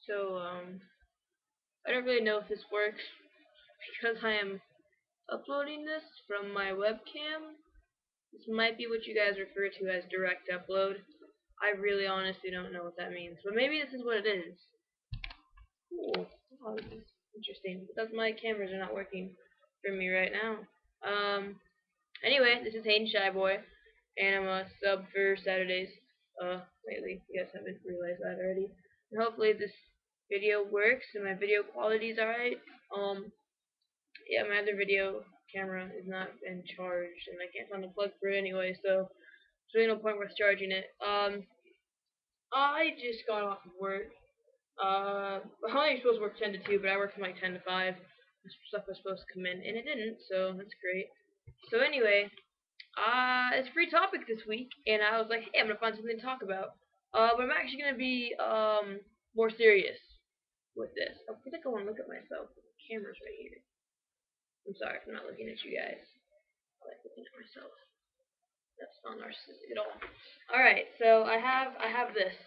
So, I don't really know if this works because I am uploading this from my webcam. This might be what you guys refer to as direct upload. I really honestly don't know what that means, but maybe this is what it is. Cool. Oh, this is interesting. Because my cameras are not working for me right now. Anyway, this is Hayden Shyboy, and I'm a sub for Saturdays, lately. You guys haven't realized that already. And hopefully this video works and my video quality is alright. Yeah, my other video camera is not in charged, and I can't find the plug for it anyway, so there's really no point worth charging it. I just got off of work. I'm only supposed to work 10 to 2, but I worked from like 10 to 5. This stuff was supposed to come in, and it didn't, so that's great. So anyway, it's a free topic this week, and I was like, hey, I'm gonna find something to talk about. But I'm actually gonna be more serious with this. I think I want to look at myself. The camera's right here. I'm sorry if I'm not looking at you guys. I like looking at myself. That's not narcissistic at all. All right, so I have this.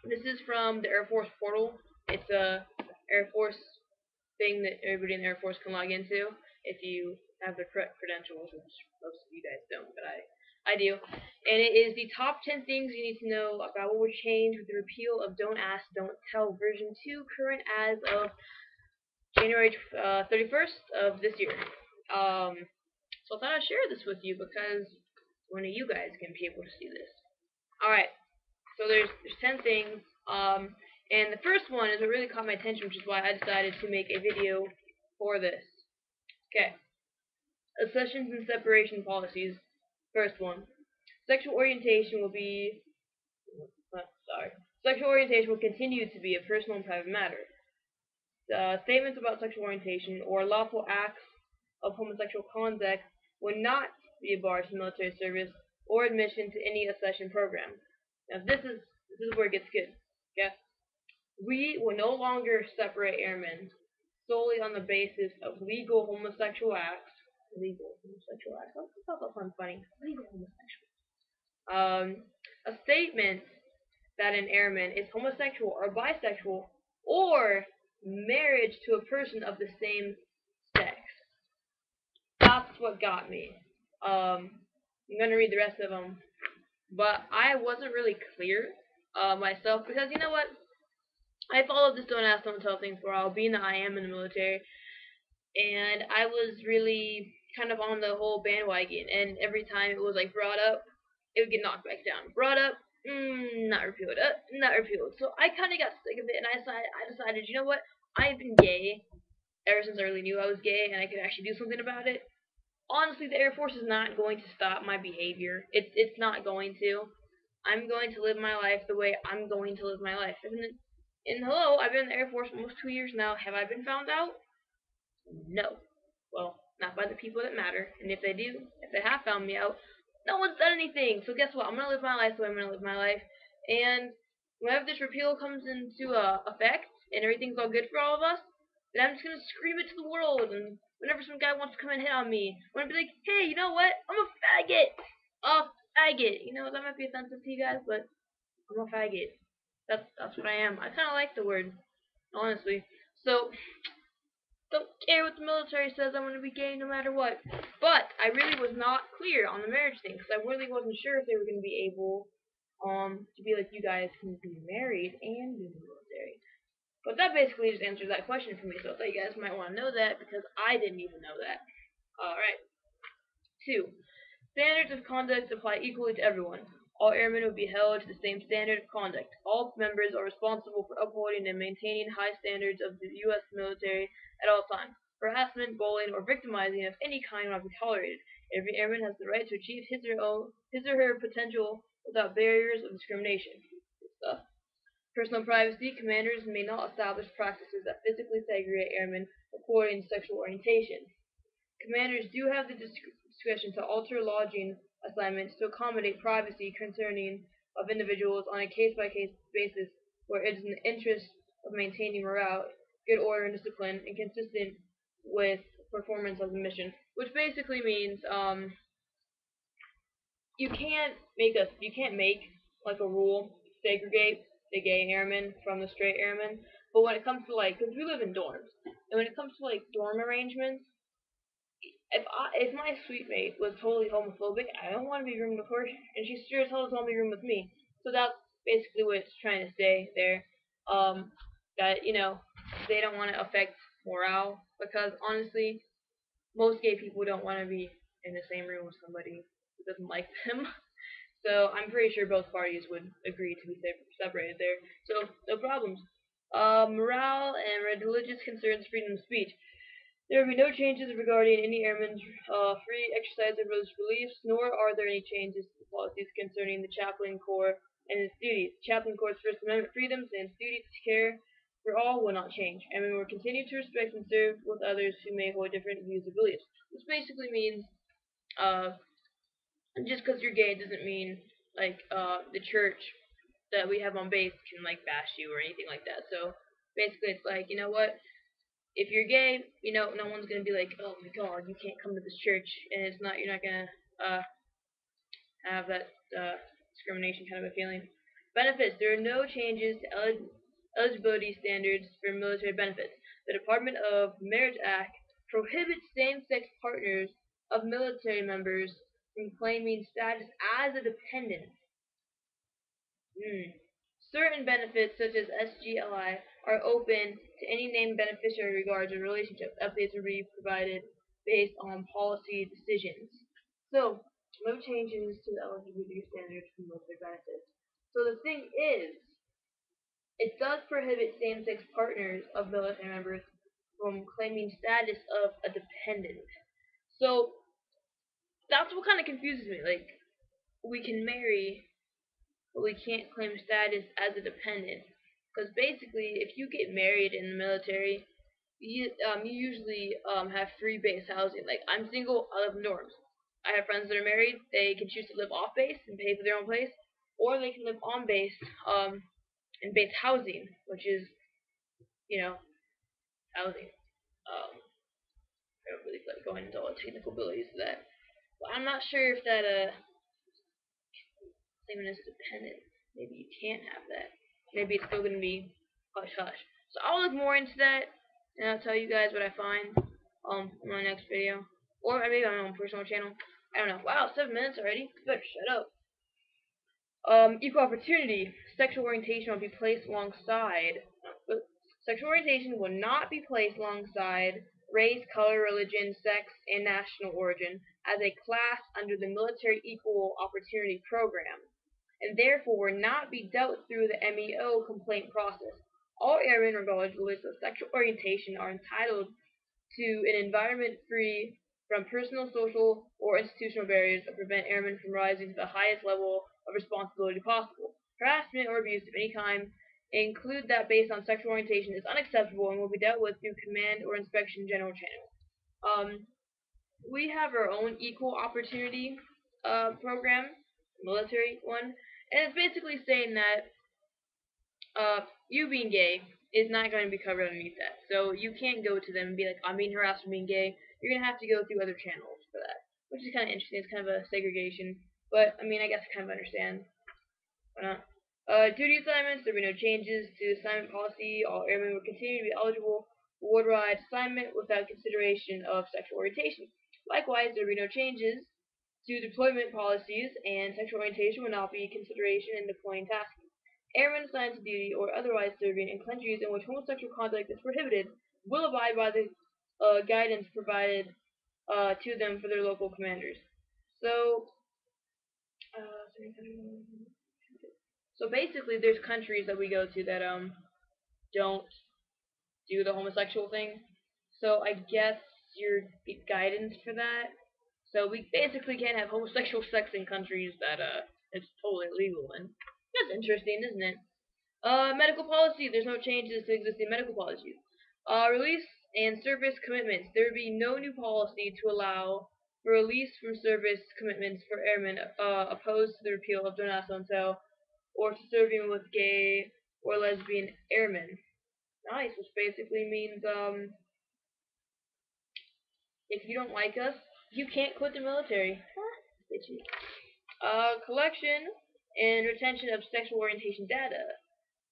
This is from the Air Force portal. It's a Air Force thing that everybody in the Air Force can log into if you have the correct credentials, which most of you guys don't, but I do. And it is the top 10 things you need to know about what would change with the repeal of Don't Ask, Don't Tell version 2, current as of January 31st of this year. So I thought I'd share this with you because one of you guys can be able to see this. Alright, so there's 10 things. And the first one is what really caught my attention, which is why I decided to make a video for this. Okay. Accessions and separation policies. First one. Sexual orientation will be... Sexual orientation will continue to be a personal and private matter. Statements about sexual orientation or lawful acts of homosexual conduct will not be a bar to military service or admission to any accession program. Now this is where it gets good. Okay? We will no longer separate airmen solely on the basis of legal homosexual acts. Legal homosexual acts. I thought that sounds funny. Legal homosexual. A statement that an airman is homosexual or bisexual or marriage to a person of the same sex. That's what got me. I'm gonna read the rest of them, but I wasn't really clear myself because you know what? I followed this Don't Ask, Don't Tell thing for a while, being that I am in the military, and I was really kind of on the whole bandwagon, and every time it was like brought up, it would get knocked back down. Brought up, not repealed, not repealed. So I kind of got sick of it, and I decided, you know what? I've been gay ever since I really knew I was gay, and I could actually do something about it. Honestly, the Air Force is not going to stop my behavior. It's not going to. I'm going to live my life the way I'm going to live my life. And hello, I've been in the Air Force almost 2 years now. Have I been found out? No. Well, not by the people that matter. And if they have found me out, no one's done anything. So guess what? I'm going to live my life the way I'm going to live my life. And whenever this repeal comes into effect and everything's all good for all of us, then I'm just going to scream it to the world. And whenever some guy wants to come and hit on me, I'm going to be like, hey, you know what? I'm a faggot. A faggot. You know, that might be offensive to you guys, but I'm a faggot. That's what I am. I kind of like the word, honestly. So, don't care what the military says. I'm going to be gay no matter what. But I really was not clear on the marriage thing because I really wasn't sure if they were going to be able to be like, you guys can be married and be in the military. But that basically just answers that question for me. So I thought you guys might want to know that because I didn't even know that. Alright. 2. Standards of conduct apply equally to everyone. All airmen will be held to the same standard of conduct. All members are responsible for upholding and maintaining high standards of the U.S. military at all times. Harassment, bullying, or victimizing of any kind will not be tolerated. Every airman has the right to achieve his or her potential without barriers of discrimination. Personal privacy. Commanders may not establish practices that physically segregate airmen according to sexual orientation. Commanders do have the discretion to alter lodging assignments to accommodate privacy concerning of individuals on a case-by-case basis where it is in the interest of maintaining morale, good order and discipline, and consistent with performance of the mission. Which basically means you can't make like a rule segregate the gay airmen from the straight airmen. But when it comes to like, because we live in dorms, and when it comes to like dorm arrangements, if my suite mate was totally homophobic, I don't want to be roomed with her, and she sure as hell doesn't want to be roomed with me. So that's basically what it's trying to say there. That they don't want to affect morale, because honestly, most gay people don't want to be in the same room with somebody who doesn't like them. So I'm pretty sure both parties would agree to be separated there. So no problems. Morale and religious concerns, freedom of speech. There will be no changes regarding any airman's free exercise of religious beliefs, nor are there any changes to the policies concerning the chaplain corps and its duties. Chaplain Corps' First Amendment freedoms and its duty to care for all will not change. Airmen will continue to respect and serve with others who may hold different views or beliefs. This basically means, just because you're gay doesn't mean like the church that we have on base can like bash you or anything like that. So basically, it's like, you know what? If you're gay, no one's gonna be like, oh my god, you can't come to this church, and you're not gonna have that discrimination kind of a feeling. Benefits. There are no changes to eligibility standards for military benefits. The Department of Marriage Act prohibits same-sex partners of military members from claiming status as a dependent. Certain benefits, such as SGLI, are open to any named beneficiary regards of relationship. Updates will be provided based on policy decisions. So, no changes to the eligibility standards for military benefits. So the thing is, it does prohibit same-sex partners of military members from claiming status of a dependent. So that's what kind of confuses me. Like, we can marry, but we can't claim status as a dependent. Because basically, if you get married in the military, you usually have free base housing. Like, I'm single, I live in dorms. I have friends that are married. They can choose to live off base and pay for their own place, or they can live on base in base housing, which is, housing. I don't really like going into all the technical abilities of that. But I'm not sure if that claiming as dependent. Maybe you can't have that. Maybe it's still gonna be hush hush. So I'll look more into that, and I'll tell you guys what I find in my next video, or maybe on my own personal channel. I don't know. Wow, 7 minutes already. You better shut up. Equal opportunity. Sexual orientation will be placed alongside. Sexual orientation will not be placed alongside race, color, religion, sex, and national origin as a class under the Military Equal Opportunity Program, and therefore will not be dealt through the MEO complaint process. All airmen, regardless of sexual orientation, are entitled to an environment free from personal, social, or institutional barriers that prevent airmen from rising to the highest level of responsibility possible. Harassment or abuse of any kind, include that based on sexual orientation, is unacceptable and will be dealt with through command or inspection general channel. We have our own equal opportunity program, military one, and it's basically saying that you being gay is not going to be covered underneath that. So you can't go to them and be like, I'm being harassed for being gay. You're going to have to go through other channels for that, which is kind of interesting. It's kind of a segregation, but I mean, I guess I kind of understand. Why not? Duty assignments, there will be no changes to assignment policy. All airmen will continue to be eligible for ward-wide assignment without consideration of sexual orientation. Likewise, there will be no changes to deployment policies, and sexual orientation will not be a consideration in deploying tasks. Airmen assigned to duty or otherwise serving in countries in which homosexual conduct is prohibited will abide by the guidance provided to them for their local commanders. So basically, there's countries that we go to that don't do the homosexual thing. So I guess your guidance for that. So we basically can't have homosexual sex in countries that it's totally illegal in. That's interesting, isn't it? Medical policy. There's no changes to existing medical policies. Release and service commitments. There will be no new policy to allow for release from service commitments for airmen opposed to the repeal of Don Santel or to serving with gay or lesbian airmen. Nice, which basically means if you don't like us, you can't quit the military. Bitchy. Collection and retention of sexual orientation data.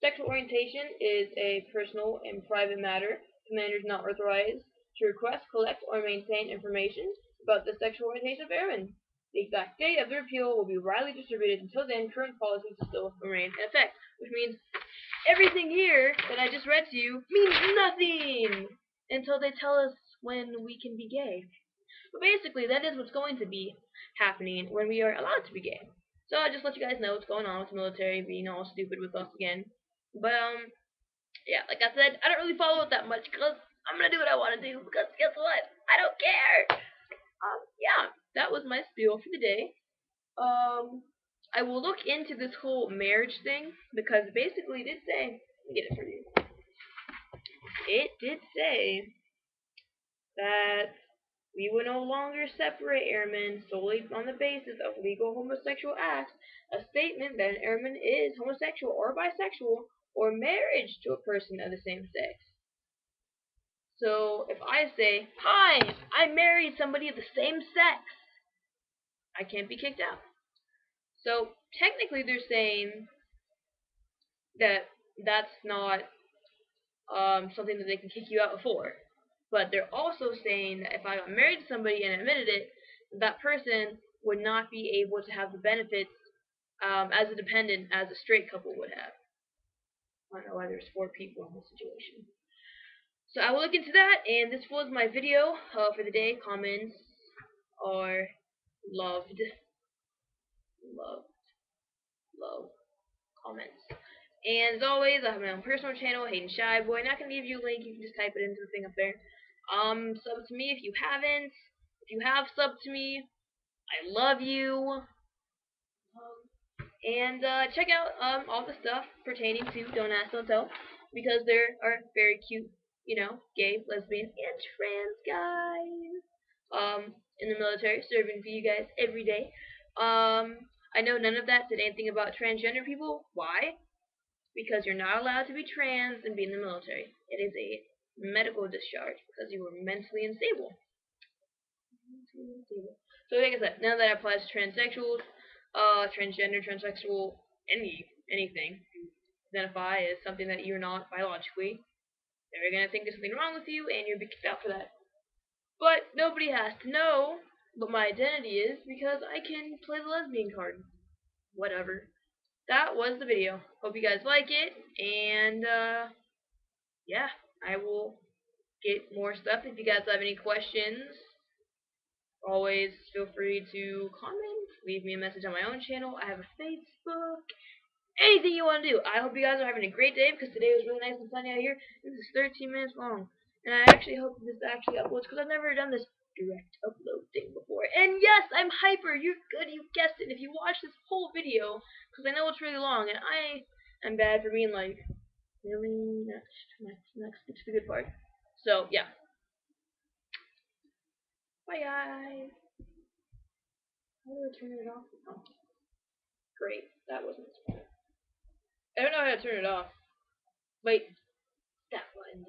Sexual orientation is a personal and private matter. Commander is not authorized to request, collect, or maintain information about the sexual orientation of airmen. The exact date of the repeal will be widely distributed. Until then, current policies will still remain in effect, which means everything here that I just read to you means nothing until they tell us when we can be gay. But basically, that is what's going to be happening when we are allowed to be gay. So I'll just let you guys know what's going on with the military being all stupid with us again. But yeah, like I said, I don't really follow it that much because I'm gonna do what I want to do. Because guess what? I don't care. Yeah, that was my spiel for the day. I will look into this whole marriage thing because basically it did say. Let me get it for you. It did say that we will no longer separate airmen solely on the basis of legal homosexual acts. A statement that an airman is homosexual or bisexual or marriage to a person of the same sex. So if I say, hi, I married somebody of the same sex, I can't be kicked out. So technically they're saying that that's not something that they can kick you out for. But they're also saying that if I got married to somebody and admitted it, that person would not be able to have the benefits as a dependent as a straight couple would have. I don't know why there's 4 people in this situation. So I will look into that, and this was my video for the day. Comments are loved. Love comments. And as always, I have my own personal channel, Hayden Shy Boy. Not gonna give you a link. You can just type it into the thing up there. Sub to me if you haven't. If you have subbed to me, I love you. And check out all the stuff pertaining to Don't Ask, Don't Tell, because there are very cute, gay, lesbian, and trans guys in the military serving for you guys every day. I know none of that said anything about transgender people. Why? Because you're not allowed to be trans and be in the military. It is a medical discharge because you were mentally unstable. So like I said, none of that applies to transsexuals, transgender, transsexual, anything. Identify as something that you're not biologically. They're gonna think there's something wrong with you, and you'll be kicked out for that. But nobody has to know what my identity is because I can play the lesbian card. Whatever. That was the video. Hope you guys like it, and yeah, I will get more stuff. If you guys have any questions, always feel free to comment, leave me a message on my own channel. I have a Facebook, anything you want to do. I hope you guys are having a great day because today was really nice and sunny out here. This is 13 minutes long, and I actually hope this actually uploads because I've never done this direct upload thing before. And yes, I'm hyper. You're good. You guessed it. If you watch this whole video, because I know it's really long, and I am bad for being like, really next. It's the good part. So yeah. Bye guys. How do I turn it off? Oh, great. That wasn't smart. I don't know how to turn it off. Wait. That one.